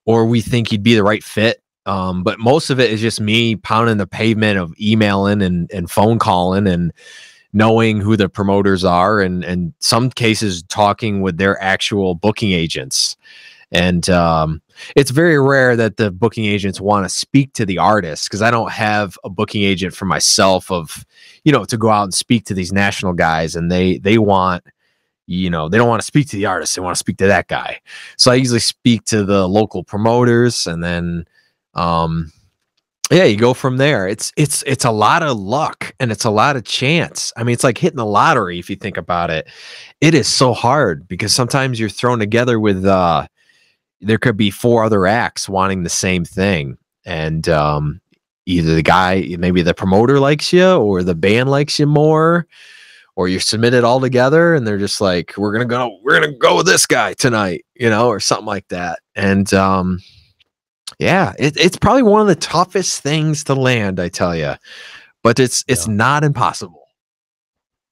we think you'd be the right fit. But most of it is just me pounding the pavement of emailing and phone calling and knowing who the promoters are, and some cases talking with their actual booking agents. And it's very rare that the booking agents want to speak to the artists, because I don't have a booking agent for myself to go out and speak to these national guys, and they want, they don't want to speak to the artist. They want to speak to that guy. So I usually speak to the local promoters, and then, you go from there. It's a lot of luck, and it's a lot of chance. I mean, it's like hitting the lottery. If you think about it, it is so hard, because sometimes you're thrown together with, there could be 4 other acts wanting the same thing. And, either the guy, maybe the promoter likes you, or the band likes you more, or you're submitted all together and they're just like, we're going to go with this guy tonight, or something like that. And, it's probably one of the toughest things to land, I tell you, but it's not impossible.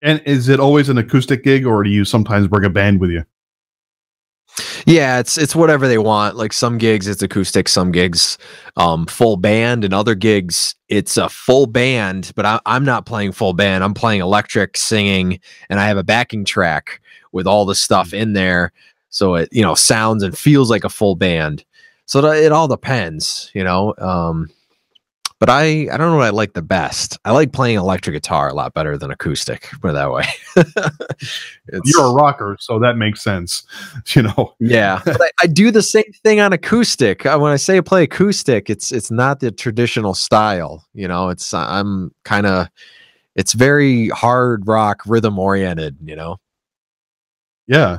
And is it always an acoustic gig, or do you sometimes bring a band with you? Yeah, it's whatever they want. Like some gigs it's acoustic, some gigs full band, and other gigs it's a full band, but I'm not playing full band. I'm playing electric, singing, and I have a backing track with all the stuff in there, so it sounds and feels like a full band. So it all depends, but I don't know what I like the best. I like playing electric guitar a lot better than acoustic, put it that way. You're a rocker, so that makes sense, Yeah, but I do the same thing on acoustic. When I say I play acoustic, it's not the traditional style. It's very hard rock, rhythm oriented. Yeah.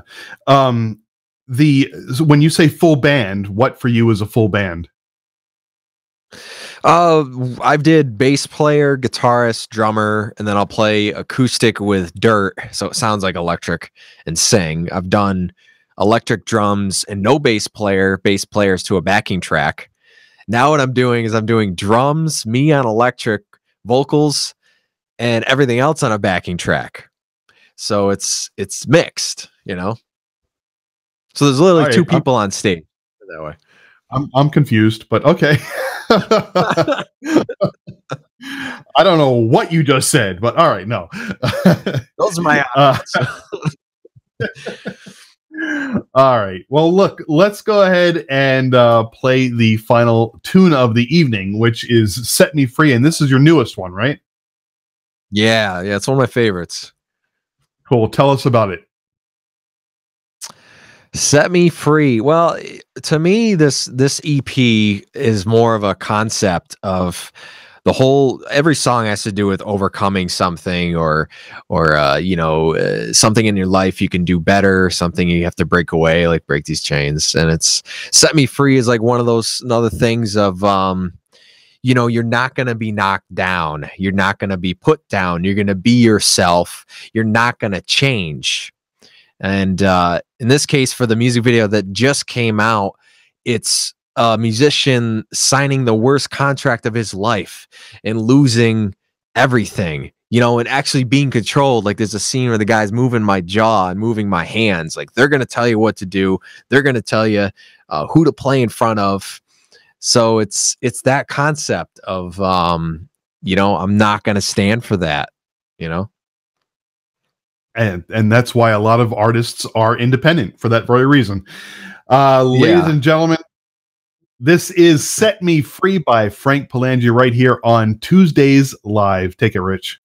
When you say full band, what for you is a full band? I did bass player, guitarist, drummer, and then I'll play acoustic with dirt, so it sounds like electric, and sing. I've done electric drums and no bass players to a backing track. Now what I'm doing is I'm doing drums, me on electric, vocals, and everything else on a backing track. So it's mixed, So there's literally 2 people on stage that way. I'm confused, but okay. I don't know what you just said, but all right, no. Those are my all right. Well, look, let's go ahead and play the final tune of the evening, which is Set Me Free. And this is your newest one, right? Yeah, it's one of my favorites. Cool. Tell us about it. Set Me Free. Well, to me, this EP is more of a concept of every song has to do with overcoming something or something in your life you can do better, something you have to break away, like break these chains. And it's Set Me Free is like one of those other things of, you're not going to be knocked down. You're not going to be put down. You're going to be yourself. You're not going to change. And in this case, for the music video that just came out, it's a musician signing the worst contract of his life and losing everything, you know, and actually being controlled. Like there's a scene where the guy's moving my jaw and moving my hands. Like they're going to tell you what to do. They're going to tell you who to play in front of. So it's that concept of, you know, I'm not going to stand for that, you know? And that's why a lot of artists are independent for that very reason. Ladies and gentlemen, this is Set Me Free by Frank Palangi right here on Tuesdays Live. Take it, Rich.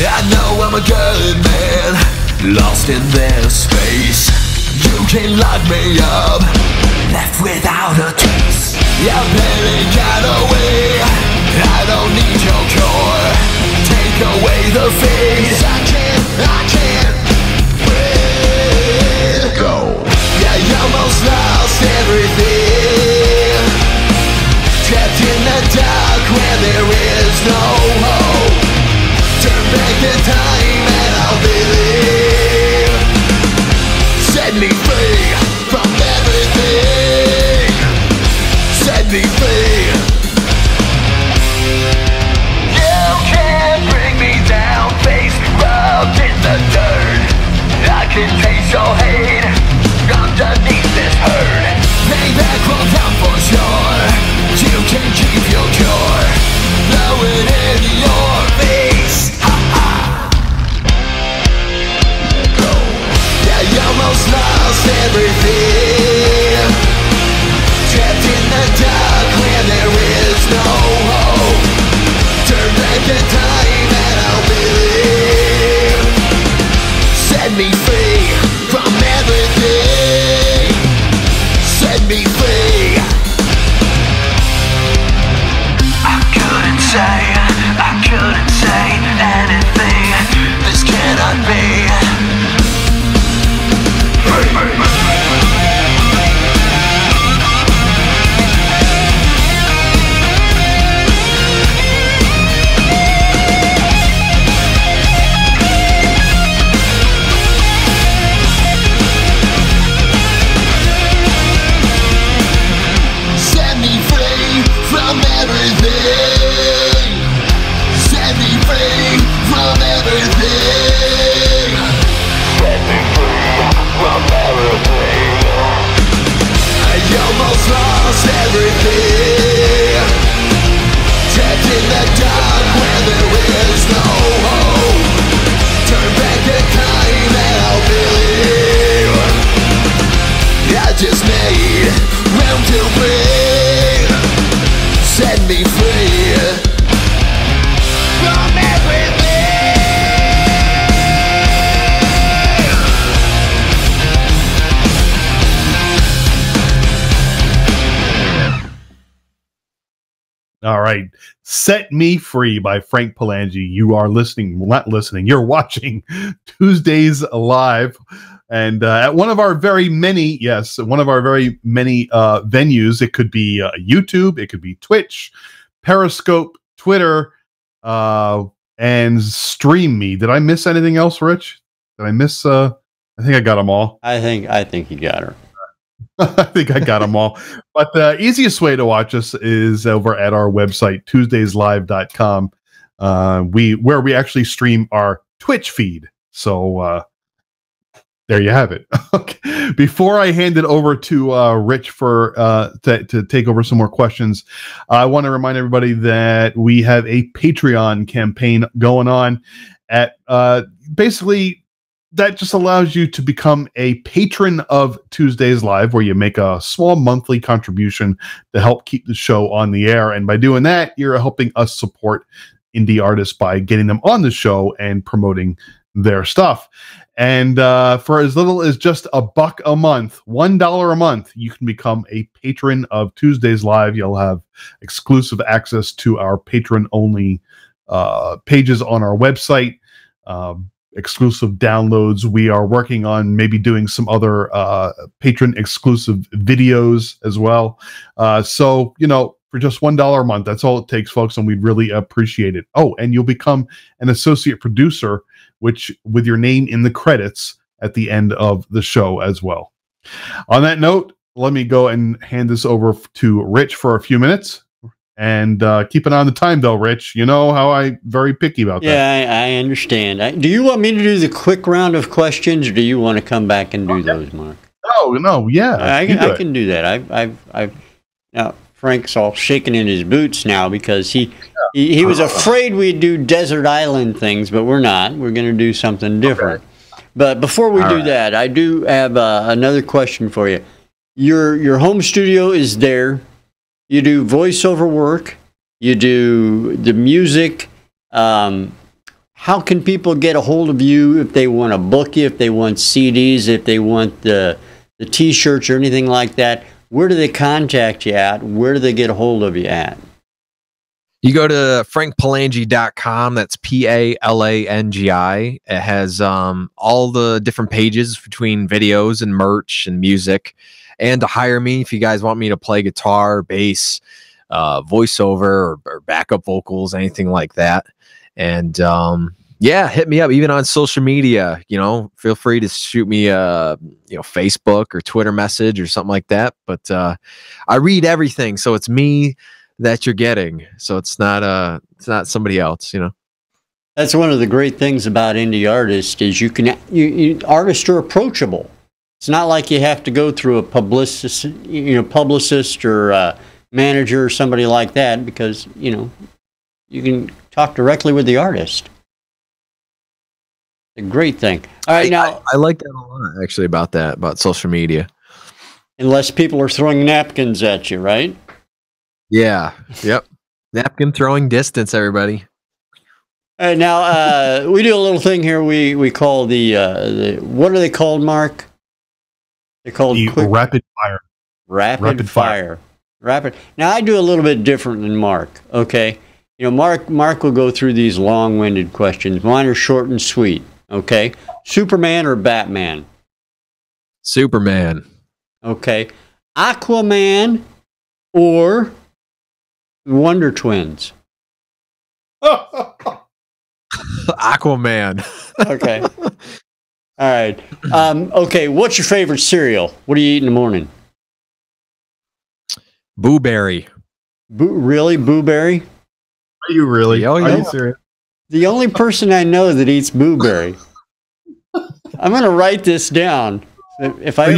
I know I'm a good man, lost in their space. You can lock me up, left without a trace. Yeah, baby, got away. I don't need your cure. Take away the face. I can't breathe. Go. Yeah, you almost lost everything. Trapped in the dark where there is no hope. Turn back the time and I'll believe. Set me free from everything. Set me free. You can't bring me down, face rubbed in the dirt. I can taste your hate underneath this hurt. Payback will come for sure. You can keep your cure. Blow it in your face. You almost lost everything. Trapped in the dark where there is no hope. Turn back the time and I'll believe. Set me free from everything. Set me free. I couldn't say anything. This cannot be. Set me free from everything. Set me free from everything. Set me free from everything. I almost lost everything. Trapped in the dark where there is no hope. Turn back the time and I'll believe. I just made room to breathe. Set me free from everything. All right. Set Me Free by Frank Palangi. You are listening, well, not listening, you're watching Tuesdays Live. And at one of our very many, venues, it could be YouTube, it could be Twitch, Periscope, Twitter, and Stream Me. Did I miss anything else, Rich? Did I miss, I think I got them all. I think you got her. I think I got them all. But the easiest way to watch us is over at our website, tuesdayslive.com, where we actually stream our Twitch feed. So there you have it. Okay. Before I hand it over to Rich for to take over some more questions, I want to remind everybody that we have a Patreon campaign going on at basically that just allows you to become a patron of Tuesdays Live, where you make a small monthly contribution to help keep the show on the air. And by doing that, you're helping us support indie artists by getting them on the show and promoting their stuff. And for as little as just $1 a month, $1 a month, you can become a patron of Tuesdays Live. You'll have exclusive access to our patron-only pages on our website, exclusive downloads. We are working on maybe doing some other patron exclusive videos as well. So, you know, for just $1 a month. That's all it takes, folks, and we'd really appreciate it. Oh, and you'll become an associate producer, which with your name in the credits at the end of the show as well. On that note, let me go and hand this over to Rich for a few minutes. And keep an eye on the time, though, Rich. You know how I'm very picky about that. Yeah, I understand. Do you want me to do the quick round of questions, or do you want to come back and do those, Mark? No, yeah. I can do that. Now Frank's all shaking in his boots now because he was afraid we'd do desert island things, but we're not. We're going to do something different. Okay. But before we do that, I do have another question for you. Your home studio is there. You do voiceover work. You do the music. How can people get a hold of you if they want to book you, if they want CDs, if they want the T-shirts or anything like that? Where do they contact you at? Where do they get a hold of you at? You go to frankpalangi.com. That's Palangi. It has all the different pages between videos and merch and music. And to hire me if you guys want me to play guitar, bass, voiceover, or backup vocals, anything like that. And yeah, hit me up even on social media. You know, feel free to shoot me a Facebook or Twitter message or something like that. But I read everything, so it's me that you're getting. So it's not somebody else. You know. That's one of the great things about indie artists is artists are approachable. It's not like you have to go through a publicist or manager or somebody like that, because you can talk directly with the artist. It's a great thing. All right, now I like that a lot actually about social media. Unless people are throwing napkins at you, right? Yeah. Yep. Napkin throwing distance, everybody. All right, now we do a little thing here. We call the what are they called, Mark? They're called rapid fire. Rapid fire. Now I do a little bit different than Mark. Okay, Mark will go through these long-winded questions. Mine are short and sweet. Okay, Superman or Batman? Superman. Okay, Aquaman or Wonder Twins? Aquaman. Okay. All right. Okay, what's your favorite cereal? What do you eat in the morning? Blueberry. Really? Blueberry? Are you really? Oh, yeah. Are you serious? The only person I know that eats blueberry. I'm going to write this down. If I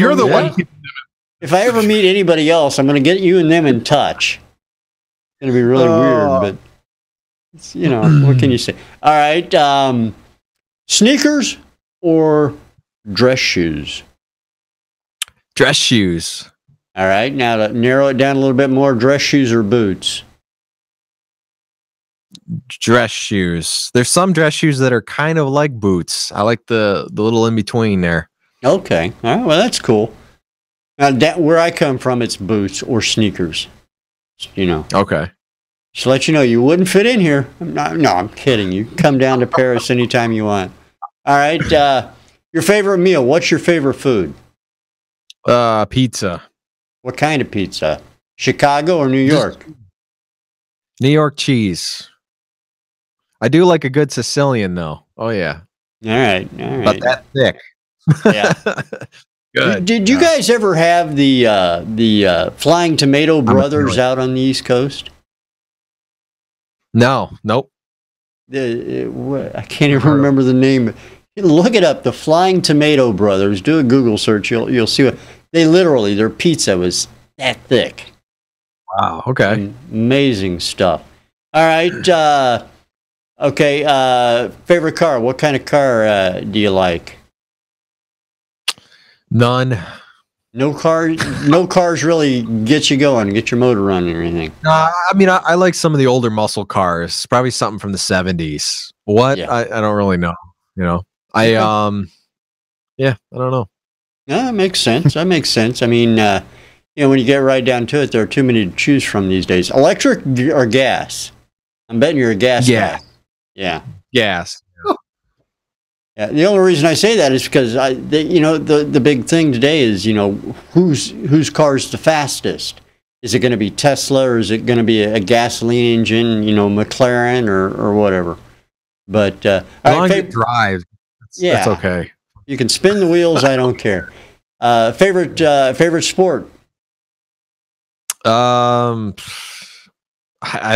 ever meet anybody else, I'm going to get you and them in touch. It's going to be really weird, but what can you say? All right. Sneakers or dress shoes? Dress shoes. All right. Now to narrow it down a little bit more, dress shoes or boots? Dress shoes. There's some dress shoes that are kind of like boots. I like the little in between there. Okay. All right. Well, that's cool. Now, where I come from, it's boots or sneakers. Okay. Just to let you know, you wouldn't fit in here. I'm kidding. You can come down to Paris anytime you want. All right. Your favorite meal. What's your favorite food? Pizza. What kind of pizza? Chicago or New York? New York cheese. I do like a good Sicilian, though. Oh, yeah. All right. But that thick. Yeah. Good. Did you guys ever have the Flying Tomato Brothers out on the East Coast? No. Nope. I can't even remember the name. Look it up. The Flying Tomato Brothers. Do a Google search. You'll see what their pizza was that thick. Wow. Okay. Amazing stuff. All right. Okay. Favorite car. What kind of car do you like? None. No cars really get you going, get your motor running or anything. I mean, I like some of the older muscle cars. Probably something from the 70s. What? Yeah. I don't really know. I don't know. Yeah, that makes sense. I mean, when you get right down to it, there are too many to choose from these days. Electric or gas? I'm betting you're a gas guy. Yeah. Gas. Yeah, the only reason I say that is because the big thing today is whose car is the fastest. Is it going to be Tesla, or is it going to be a gasoline engine, McLaren or whatever? But as long as it drives, that's okay. You can spin the wheels. I don't care. Favorite sport? I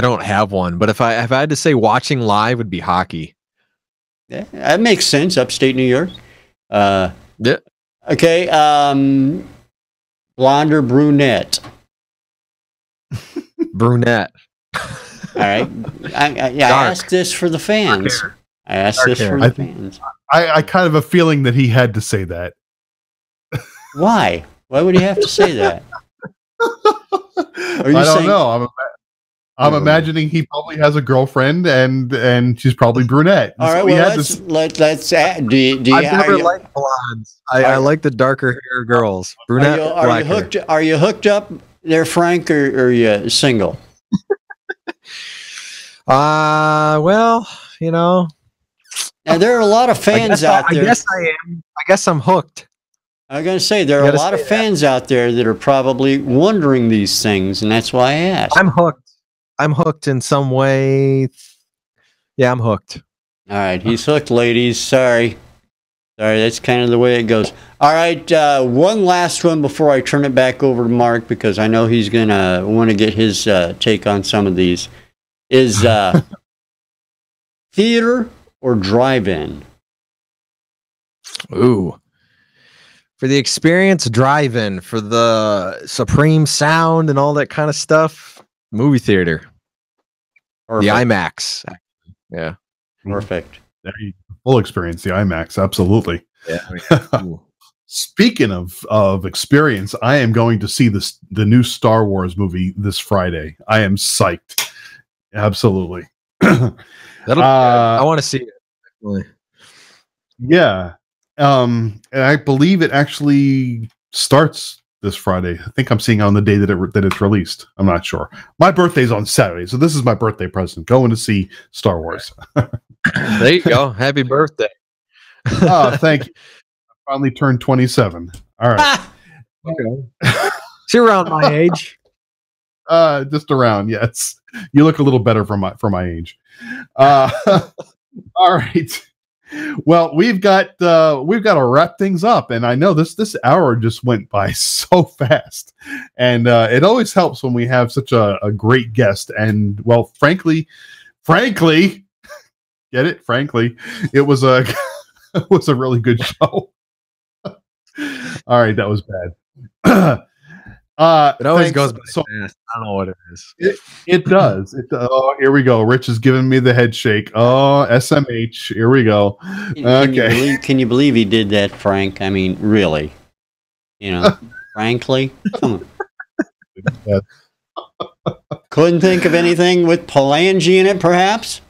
don't have one, but if I had to say watching live, would be hockey. Yeah, that makes sense. Upstate New York. Yeah. Okay. Blonde or brunette? Brunette. All right. I asked this for the fans. I asked this for the fans. I kind of have a feeling that he had to say that. Why? Why would he have to say that? I don't know. I'm imagining he probably has a girlfriend and she's probably brunette. All right, well, let's add. Do you I've never liked blondes. I like the darker hair girls. Brunette. Are you hooked up there, Frank, or are you single? Well, Now, there are a lot of fans out there. I guess I am. I guess I'm hooked. I'm going to say there are a lot of fans out there that are probably wondering these things, and that's why I asked. I'm hooked. I'm hooked in some way. Yeah, I'm hooked. All right, he's hooked, ladies. Sorry, that's kind of the way it goes. All right, one last one before I turn it back over to Mark, because I know he's going to want to get his take on some of these. Is theater or drive-in? Ooh. For the experience, drive-in. For the supreme sound and all that kind of stuff, movie theater. Perfect. The IMAX. Yeah. Perfect. Full experience, the IMAX, absolutely. Yeah. Speaking of experience, I am going to see the new Star Wars movie this Friday. I am psyched. Absolutely. I want to see it. Definitely. Yeah. And I believe it actually starts this Friday. I think I'm seeing on the day that it's released. I'm not sure. My birthday's on Saturday, so this is my birthday present. Going to see Star Wars. There you go. Happy birthday. Oh, thank you. I finally turned 27. All right. Okay. You're around my age. Just around, yes. You look a little better for my age. All right. Well, we've got to wrap things up, and I know this hour just went by so fast, and it always helps when we have such a great guest. And well, frankly, get it? Frankly, it was a it was a really good show. All right, that was bad. It always goes by fast. I don't know what it is. It does. Oh, here we go. Rich is giving me the head shake. Oh, SMH. Here we go. Okay. Can you believe he did that, Frank? I mean, really? Frankly? Come on. Couldn't think of anything with Palangi in it, perhaps?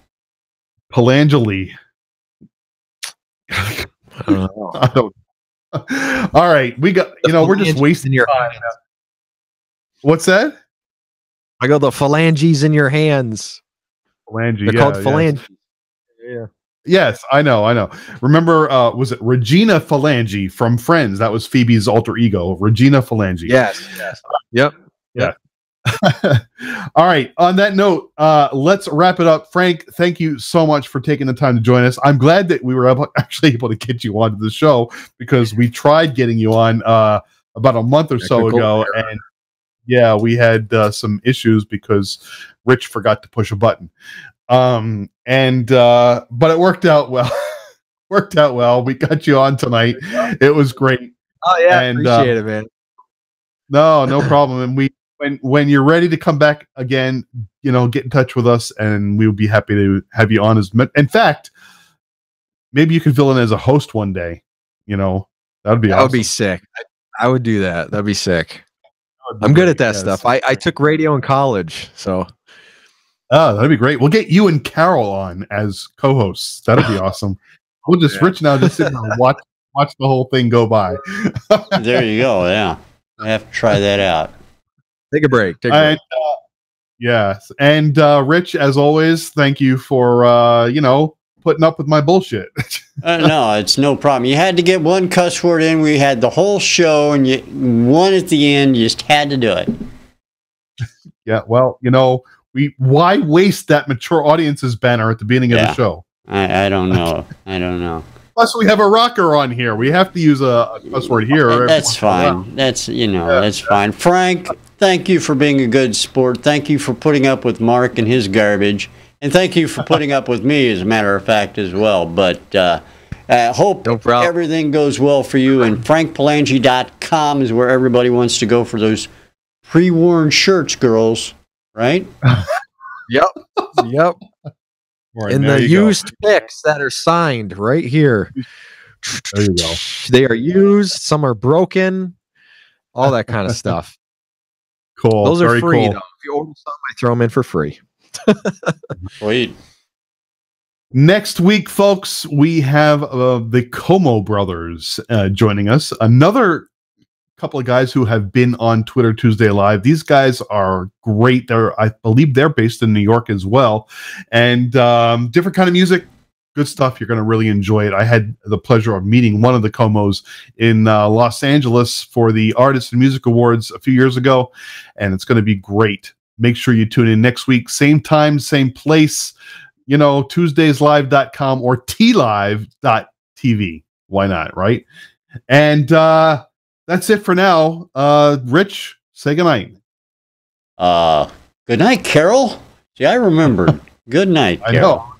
Palangeli. I don't know. All right. We got, we're just wasting your time. What's that? I go, the phalanges in your hands. Phalange. They're called phalanges. Yeah. Yes, I know. Remember, was it Regina Phalange from Friends? That was Phoebe's alter ego, Regina Phalange. Yes. Yep. All right. On that note, let's wrap it up. Frank, thank you so much for taking the time to join us. I'm glad that we were actually able to get you onto the show, because we tried getting you on about a month or so ago, and yeah, we had some issues because Rich forgot to push a button. But it worked out well. We got you on tonight. It was great. Oh yeah, and, appreciate it, man. No problem. And when you're ready to come back again, get in touch with us, and we'll be happy to have you on in fact, maybe you can fill in as a host one day. That'd be awesome. That would be sick. I would do that. That'd be sick. I'm good at that stuff. I took radio in college, so. Oh, that'd be great. We'll get you and Carol on as co-hosts. That'd be awesome. We'll just Rich now just sit and watch the whole thing go by. There you go. Yeah, I have to try that out. Take a break. Yes, and Rich, as always, thank you for putting up with my bullshit. No, it's no problem. You had to get one cuss word in. We had the whole show, and one at the end. You just had to do it. Yeah. Well, why waste that mature audiences banner at the beginning of the show? I don't know. I don't know. Plus, we have a rocker on here. We have to use a cuss word here. That's fine. That's that's fine. Frank, thank you for being a good sport. Thank you for putting up with Mark and his garbage, and thank you for putting up with me, as a matter of fact, as well. But hope everything goes well for you. And frankpalangi.com is where everybody wants to go for those pre-worn shirts, girls. Right? Yep. Right, and the used picks that are signed right here. There you go. They are used. Some are broken. All that kind of stuff. Cool. Those are Very free. cool. Though. If you order some, I throw them in for free. Sweet. Next week, folks, we have the Como brothers joining us. Another couple of guys who have been on Twitter Tuesday Live. These guys are great. I believe they're based in New York as well, and different kind of music, good stuff. You're going to really enjoy it. I had the pleasure of meeting one of the Comos in Los Angeles for the Artists and Music Awards a few years ago, and it's going to be great. Make sure you tune in next week, same time, same place. Tuesdayslive.com or tlive.tv. Why not, right? And that's it for now. Rich, say goodnight. Good night, Carol. See, I remembered. Good night, Carol. I know.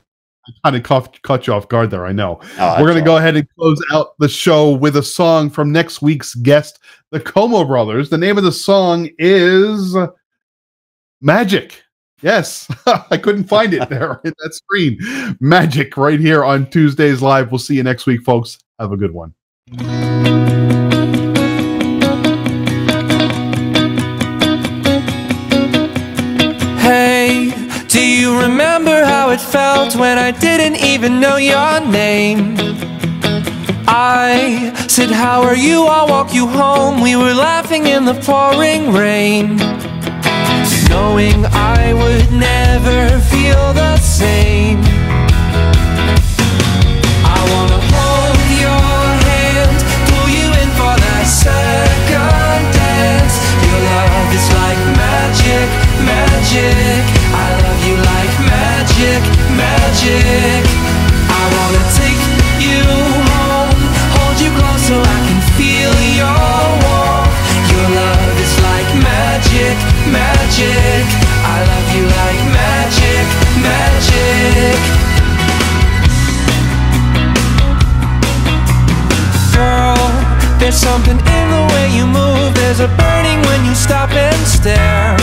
I kind of caught you off guard there. I know. Oh, we're going to go ahead and close out the show with a song from next week's guest, the Como brothers. The name of the song is Magic. Yes, I couldn't find it there in that screen. Magic right here on Tuesdays Live. We'll see you next week, folks. Have a good one. Hey, do you remember how it felt when I didn't even know your name? I said, how are you? I'll walk you home. We were laughing in the pouring rain, knowing I would never feel the same. I wanna hold your hand, pull you in for that second dance. Your love is like magic, magic. I love you like magic, magic. I wanna take you home, hold you close so I can feel your warmth. Your love is like magic, magic. I love you like magic, magic. Girl, there's something in the way you move. There's a burning when you stop and stare.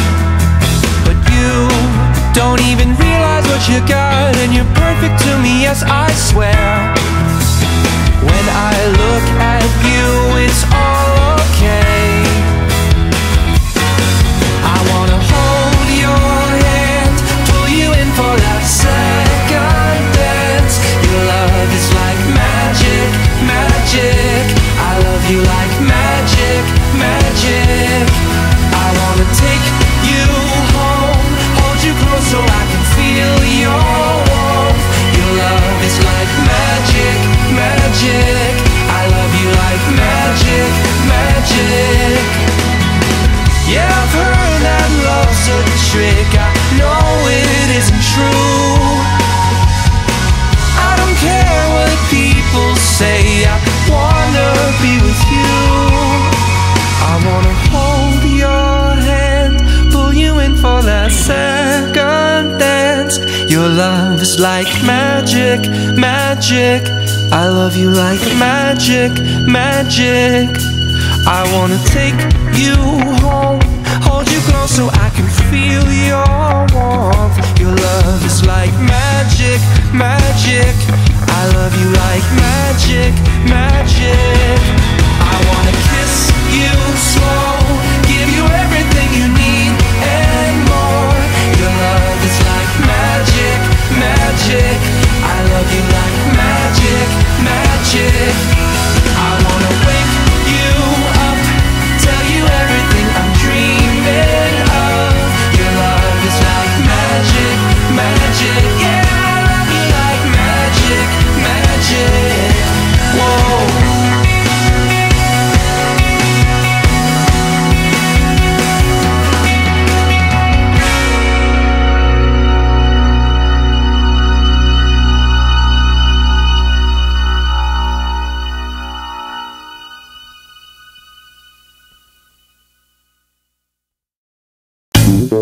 But you don't even realize what you got, and you're perfect to me, yes, I swear. When I look at you, it's all okay. I wanna hold your hand, pull you in for that second dance. Your love is like magic, magic. I love you like magic, magic. I wanna take you home, hold you close so I can feel your warmth. Your love is like magic, magic. I love you like magic, magic. Yeah, I've heard that love's a trick. I know it isn't true. I don't care what people say, I wanna be with you. I wanna hold your hand, pull you in for that second dance. Your love is like magic, magic. I love you like magic, magic. I wanna take you home, hold you close so I can feel your warmth. Your love is like magic, magic. I love you like magic, magic. I wanna kiss you slow, give you everything you need and more. Your love is like magic, magic. I love you like magic, magic. I wanna wake you up, tell you everything I'm dreaming of. Your love is like magic, magic. Yeah, I love you like magic, magic.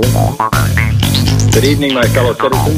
Good evening, my fellow citizens.